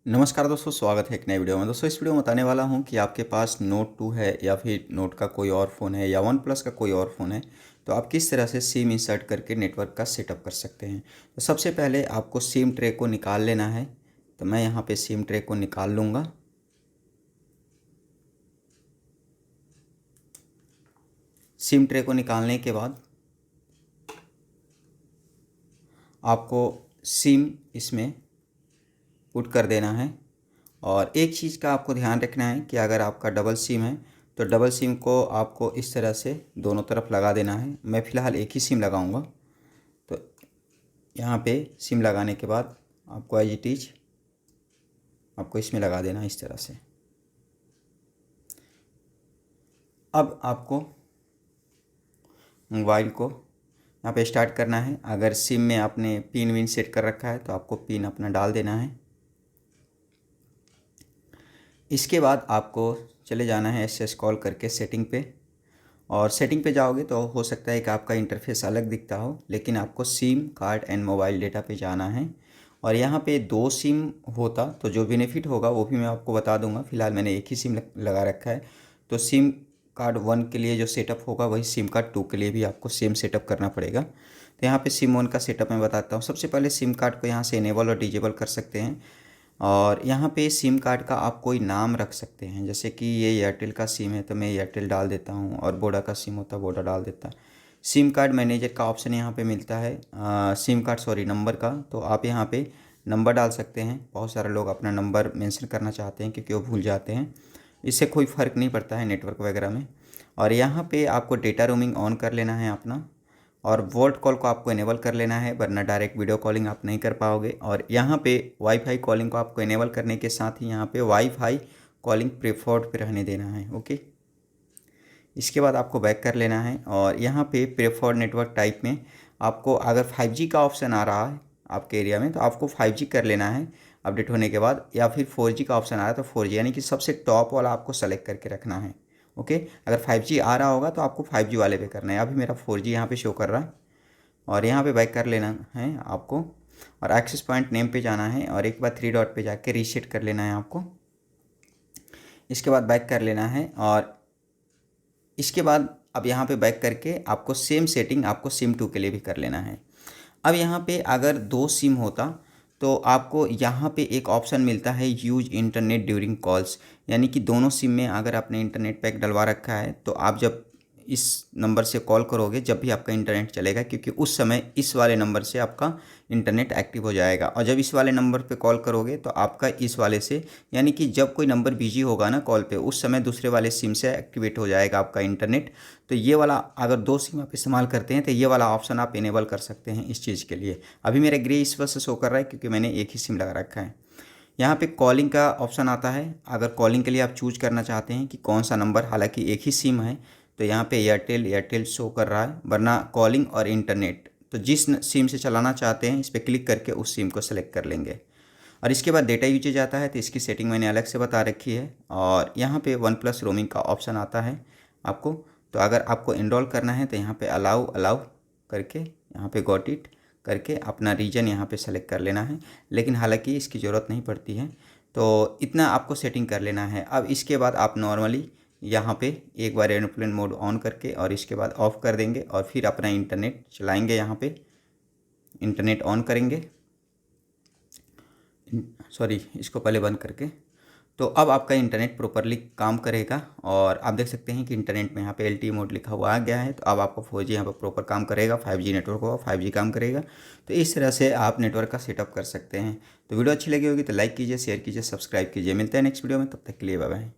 नमस्कार दोस्तों, स्वागत है एक नए वीडियो में। दोस्तों, इस वीडियो में बताने वाला हूं कि आपके पास नोट 2 है या फिर नोट का कोई और फ़ोन है या वन प्लस का कोई और फ़ोन है, तो आप किस तरह से सिम इंसर्ट करके नेटवर्क का सेटअप कर सकते हैं। तो सबसे पहले आपको सिम ट्रे को निकाल लेना है। तो मैं यहाँ पे सिम ट्रे को निकाल लूँगा। सिम ट्रे को निकालने के बाद आपको सिम इसमें पुट कर देना है। और एक चीज़ का आपको ध्यान रखना है कि अगर आपका डबल सिम है तो डबल सिम को आपको इस तरह से दोनों तरफ लगा देना है। मैं फ़िलहाल एक ही सिम लगाऊंगा। तो यहाँ पे सिम लगाने के बाद आपको एज इट इज आपको इसमें लगा देना है इस तरह से। अब आपको मोबाइल को यहाँ पे स्टार्ट करना है। अगर सिम में आपने पिन विन सेट कर रखा है तो आपको पिन अपना डाल देना है। इसके बाद आपको चले जाना है ऐसे स्क्रॉल करके सेटिंग पे। और सेटिंग पे जाओगे तो हो सकता है कि आपका इंटरफेस अलग दिखता हो, लेकिन आपको SIM card and mobile data पे जाना है। और यहाँ पे दो सिम होता तो जो बेनिफिट होगा वो भी मैं आपको बता दूंगा। फ़िलहाल मैंने एक ही सिम लगा रखा है। तो सिम कार्ड 1 के लिए जो सेटअप होगा वही सिम कार्ड 2 के लिए भी आपको सेम सेटअप करना पड़ेगा। तो यहाँ पे सिम 1 का सेटअप मैं बताता हूँ। सबसे पहले सिम कार्ड को यहाँ से इनेबल और डिजेबल कर सकते हैं। और यहाँ पे सिम कार्ड का आप कोई नाम रख सकते हैं, जैसे कि ये एयरटेल का सिम है तो मैं एयरटेल डाल देता हूँ, और वोडा का सिम होता है वोडा डाल देता। सिम कार्ड मैनेजर का ऑप्शन यहाँ पे मिलता है, सिम कार्ड सॉरी नंबर का। तो आप यहाँ पे नंबर डाल सकते हैं। बहुत सारे लोग अपना नंबर मेंशन करना चाहते हैं क्योंकि वो भूल जाते हैं। इससे कोई फ़र्क नहीं पड़ता है नेटवर्क वगैरह में। और यहाँ पे आपको डेटा रोमिंग ऑन कर लेना है अपना, और वॉल्ट कॉल को आपको इनेबल कर लेना है, वरना डायरेक्ट वीडियो कॉलिंग आप नहीं कर पाओगे। और यहाँ पे वाईफाई कॉलिंग को आपको इनेबल करने के साथ ही यहाँ पे वाईफाई कॉलिंग प्रेफर्ड पे रहने देना है। ओके, इसके बाद आपको बैक कर लेना है। और यहाँ पे प्रेफर्ड नेटवर्क टाइप में आपको अगर 5G का ऑप्शन आ रहा है आपके एरिया में तो आपको 5G कर लेना है अपडेट होने के बाद, या फिर 4G का ऑप्शन आ रहा है तो 4G, यानी कि सबसे टॉप वाला आपको सेलेक्ट करके रखना है। ओके, अगर 5G आ रहा होगा तो आपको 5G वाले पे करना है। अभी मेरा 4G यहाँ पे शो कर रहा है। और यहाँ पे बैक कर लेना है आपको, और एक्सेस पॉइंट नेम पे जाना है, और एक बार 3 डॉट पे जाके रीसेट कर लेना है आपको। इसके बाद बैक कर लेना है। और इसके बाद अब यहाँ पे बैक करके आपको सेम सेटिंग आपको सिम 2 के लिए भी कर लेना है। अब यहाँ पे अगर 2 सिम होता तो आपको यहाँ पे एक ऑप्शन मिलता है यूज इंटरनेट ड्यूरिंग कॉल्स, यानी कि दोनों सिम में अगर आपने इंटरनेट पैक डलवा रखा है तो आप जब इस नंबर से कॉल करोगे जब भी आपका इंटरनेट चलेगा, क्योंकि उस समय इस वाले नंबर से आपका इंटरनेट एक्टिव हो जाएगा। और जब इस वाले नंबर पे कॉल करोगे तो आपका इस वाले से, यानी कि जब कोई नंबर बिजी होगा ना कॉल पे, उस समय दूसरे वाले सिम से एक्टिवेट हो जाएगा आपका इंटरनेट। तो ये वाला अगर 2 सिम आप इस्तेमाल करते हैं तो ये वाला ऑप्शन आप इनेबल कर सकते हैं इस चीज़ के लिए। अभी मेरा ग्रे इस वजह से शो कर रहा है क्योंकि मैंने एक ही सिम लगा रखा है। यहाँ पे कॉलिंग का ऑप्शन आता है। अगर कॉलिंग के लिए आप चूज करना चाहते हैं कि कौन सा नंबर, हालांकि एक ही सिम है तो यहाँ पे एयरटेल एयरटेल शो कर रहा है, वरना कॉलिंग और इंटरनेट तो जिस सिम से चलाना चाहते हैं इस पर क्लिक करके उस सिम को सेलेक्ट कर लेंगे। और इसके बाद डेटा यूजेज आता है, तो इसकी सेटिंग मैंने अलग से बता रखी है। और यहाँ पे वन प्लस रोमिंग का ऑप्शन आता है आपको। तो अगर आपको इनरोल करना है तो यहाँ पे अलाउ अलाउ करके यहाँ पे गॉट इट करके अपना रीजन यहाँ पे सेलेक्ट कर लेना है, लेकिन हालांकि इसकी ज़रूरत नहीं पड़ती है। तो इतना आपको सेटिंग कर लेना है। अब इसके बाद आप नॉर्मली यहाँ पे एक बार एरोप्लेन मोड ऑन करके और इसके बाद ऑफ़ कर देंगे, और फिर अपना इंटरनेट चलाएंगे। यहाँ पे इंटरनेट ऑन करेंगे, सॉरी इसको पहले बंद करके। तो अब आपका इंटरनेट प्रॉपरली काम करेगा, और आप देख सकते हैं कि इंटरनेट में यहाँ पे LTE मोड लिखा हुआ आ गया है। तो अब आपका 4G यहाँ पर प्रॉपर काम करेगा, 5G नेटवर्क होगा 5G काम करेगा। तो इस तरह से आप नेटवर्क का सेटअप कर सकते हैं। तो वीडियो अच्छी लगी होगी तो लाइक कीजिए, शेयर कीजिए, सब्सक्राइब कीजिए। मिलते हैं नेक्स्ट वीडियो में, तब तक के लिए बाय बाय।